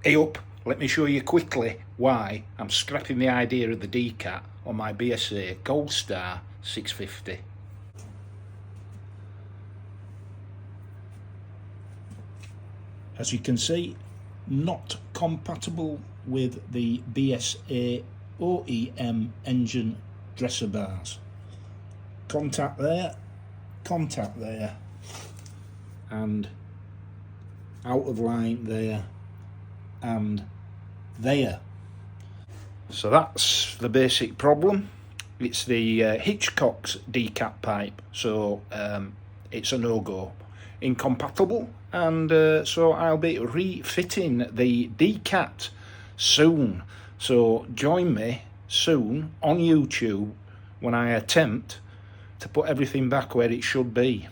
Hey up, let me show you quickly why I'm scrapping the idea of the Decat on my BSA Goldstar 650. As you can see, not compatible with the BSA OEM engine dresser bars. Contact there, and out of line there and there. So that's the basic problem. It's the Hitchcock's Decat pipe, so it's a no-go, incompatible, and so I'll be refitting the Decat soon. So join me soon on YouTube when I attempt to put everything back where it should be.